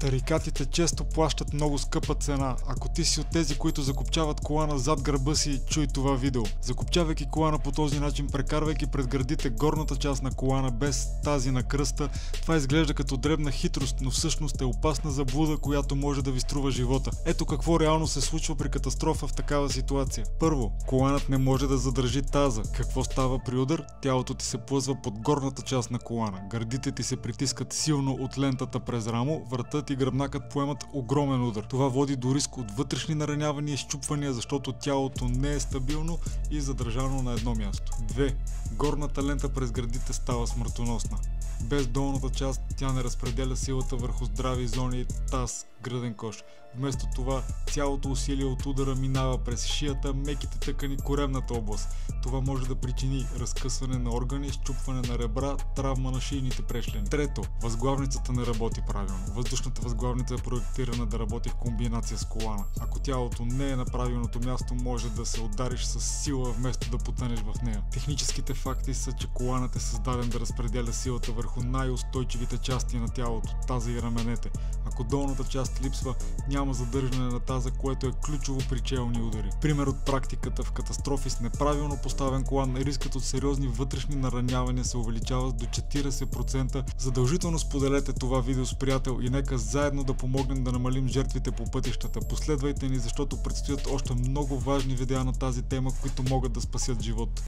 Тарикатите често плащат много скъпа цена. Ако ти си от тези, които закопчават колана зад гърба си, чуй това видео. Закопчавайки колана по този начин, прекарвайки пред гърдите горната част на колана без тази на кръста, това изглежда като дребна хитрост, но всъщност е опасна заблуда, която може да ви струва живота. Ето какво реално се случва при катастрофа в такава ситуация. Първо, коланът не може да задържи таза. Какво става при удар? Тялото ти се плъзва под горната част на колана. Гърдите ти се притискат силно от лентата през рамо, вратът и гръбнакът поемат огромен удар. Това води до риск от вътрешни наранявания и счупвания, защото тялото не е стабилно и задържано на едно място. 2. Горната лента през гърдите става смъртоносна. Без долната част тя не разпределя силата върху здрави зони, таз, гръден кош. Вместо това, цялото усилие от удара минава през шията, меките тъкани, коремната област. Това може да причини разкъсване на органи, счупване на ребра, травма на шийните прешлени. Трето, възглавницата не работи правилно. Въздушната възглавница е проектирана да работи в комбинация с колана. Ако тялото не е на правилното място, може да се удариш с сила вместо да потънеш в нея. Техническите факти са, че коланът е създаден да разпределя силата върху най-устойчивите части на тялото, таза и раменете. Ако долната част липсва, няма задържане на таза, което е ключово при челни удари. Пример от практиката: в катастрофи с неправилно поставен колан, рискът от сериозни вътрешни наранявания се увеличава до 40%. Задължително споделете това видео с приятел и нека заедно да помогнем да намалим жертвите по пътищата. Последвайте ни, защото предстоят още много важни видеа на тази тема, които могат да спасят живот.